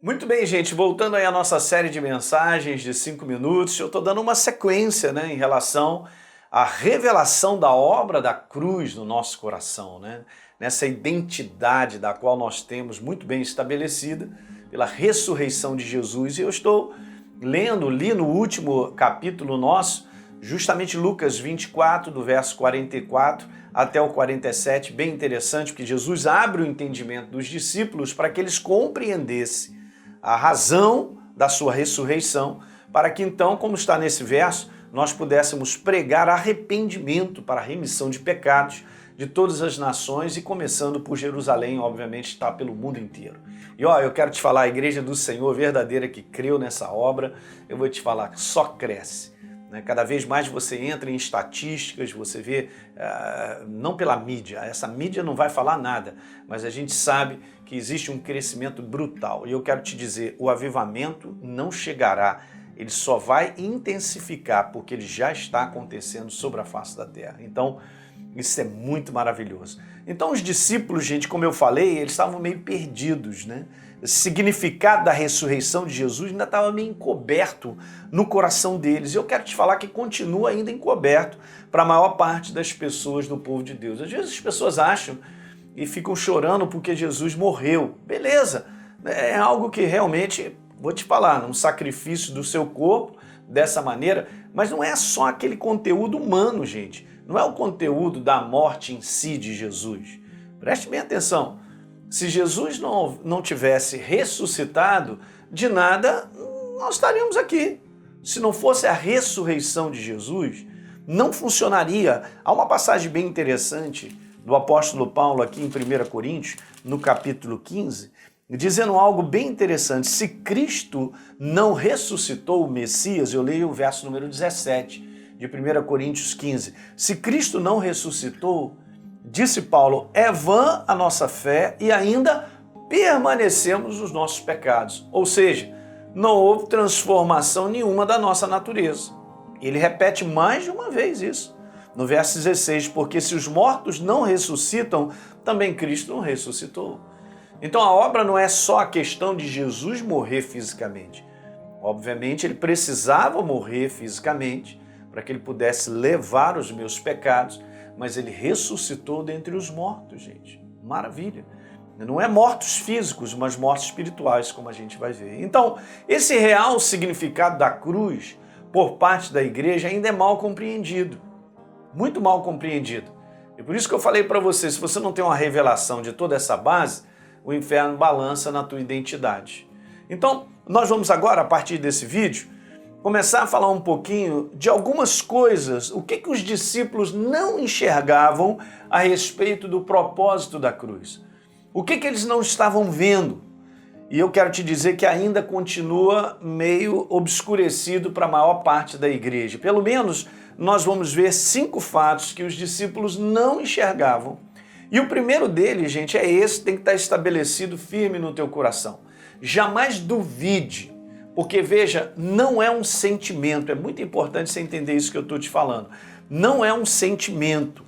Muito bem, gente, voltando aí à nossa série de mensagens de 5 minutos, eu estou dando uma sequência, em relação à revelação da obra da cruz no nosso coração, nessa identidade da qual nós temos muito bem estabelecida pela ressurreição de Jesus. E eu estou li no último capítulo nosso, justamente Lucas 24, do verso 44 até o 47, bem interessante, porque Jesus abre o entendimento dos discípulos para que eles compreendessem a razão da sua ressurreição, para que então, como está nesse verso, nós pudéssemos pregar arrependimento para a remissão de pecados de todas as nações e começando por Jerusalém, obviamente está pelo mundo inteiro. E eu quero te falar, a igreja do Senhor verdadeira que creu nessa obra, eu vou te falar, só cresce. Cada vez mais você entra em estatísticas, você vê, não pela mídia, essa mídia não vai falar nada, mas a gente sabe que existe um crescimento brutal. E eu quero te dizer, o avivamento não chegará, ele só vai intensificar, porque ele já está acontecendo sobre a face da terra. Então, isso é muito maravilhoso. Então os discípulos, gente, como eu falei, eles estavam meio perdidos, O significado da ressurreição de Jesus ainda estava meio encoberto no coração deles. E eu quero te falar que continua ainda encoberto para a maior parte das pessoas do povo de Deus. Às vezes as pessoas acham e ficam chorando porque Jesus morreu. Beleza, é algo que realmente, vou te falar, um sacrifício do seu corpo dessa maneira, mas não é só aquele conteúdo humano, gente. Não é o conteúdo da morte em si de Jesus. Preste bem atenção. Se Jesus não tivesse ressuscitado, de nada nós estaríamos aqui. Se não fosse a ressurreição de Jesus, não funcionaria. Há uma passagem bem interessante do apóstolo Paulo aqui em 1 Coríntios, no capítulo 15, dizendo algo bem interessante. Se Cristo não ressuscitou o Messias, eu leio o verso número 17 de 1 Coríntios 15. Se Cristo não ressuscitou, disse Paulo, é vã a nossa fé e ainda permanecemos nos nossos pecados. Ou seja, não houve transformação nenhuma da nossa natureza. Ele repete mais de uma vez isso. No verso 16, porque se os mortos não ressuscitam, também Cristo não ressuscitou. Então a obra não é só a questão de Jesus morrer fisicamente. Obviamente ele precisava morrer fisicamente para que ele pudesse levar os meus pecados, mas ele ressuscitou dentre os mortos, gente. Maravilha. Não é mortos físicos, mas mortos espirituais, como a gente vai ver. Então, esse real significado da cruz, por parte da igreja, ainda é mal compreendido. Muito mal compreendido. E por isso que eu falei para você, se você não tem uma revelação de toda essa base, o inferno balança na tua identidade. Então, nós vamos agora, a partir desse vídeo, começar a falar um pouquinho de algumas coisas, o que os discípulos não enxergavam a respeito do propósito da cruz. O que eles não estavam vendo. E eu quero te dizer que ainda continua meio obscurecido para a maior parte da igreja. Pelo menos nós vamos ver 5 fatos que os discípulos não enxergavam. E o primeiro deles, gente, é esse, tem que estar estabelecido firme no teu coração. Jamais duvide. Porque, veja, não é um sentimento, é muito importante você entender isso que eu estou te falando. Não é um sentimento,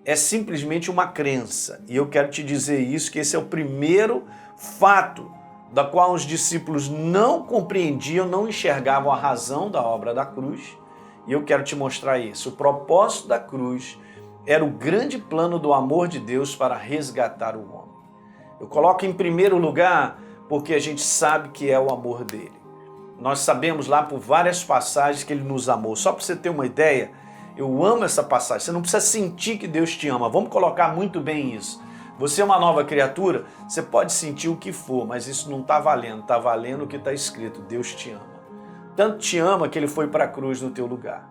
é simplesmente uma crença. E eu quero te dizer isso, que esse é o primeiro fato da qual os discípulos não compreendiam, não enxergavam a razão da obra da cruz. E eu quero te mostrar isso. O propósito da cruz era o grande plano do amor de Deus para resgatar o homem. Eu coloco em primeiro lugar porque a gente sabe que é o amor dele. Nós sabemos lá por várias passagens que ele nos amou. Só para você ter uma ideia, eu amo essa passagem. Você não precisa sentir que Deus te ama. Vamos colocar muito bem isso. Você é uma nova criatura, você pode sentir o que for, mas isso não está valendo. Está valendo o que está escrito, Deus te ama. Tanto te ama que ele foi para a cruz no teu lugar.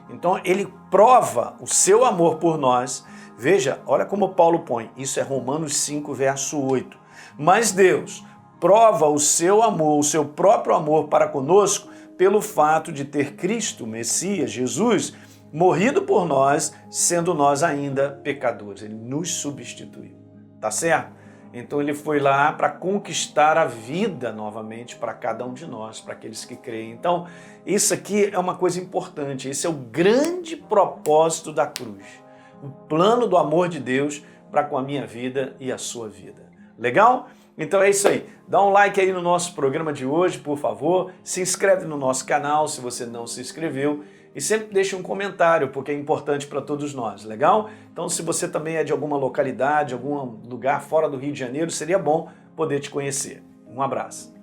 Então ele prova o seu amor por nós. Veja, olha como Paulo põe. Isso é Romanos 5, verso 8. Mas Deus prova o seu amor, o seu próprio amor para conosco, pelo fato de ter Cristo, Messias, Jesus, morrido por nós, sendo nós ainda pecadores. Ele nos substituiu. Tá certo? Então ele foi lá para conquistar a vida novamente para cada um de nós, para aqueles que creem. Então, isso aqui é uma coisa importante. Esse é o grande propósito da cruz. O plano do amor de Deus para com a minha vida e a sua vida. Legal? Então é isso aí. Dá um like aí no nosso programa de hoje, por favor. Se inscreve no nosso canal se você não se inscreveu. E sempre deixe um comentário, porque é importante para todos nós, legal? Então se você também é de alguma localidade, algum lugar fora do Rio de Janeiro, seria bom poder te conhecer. Um abraço.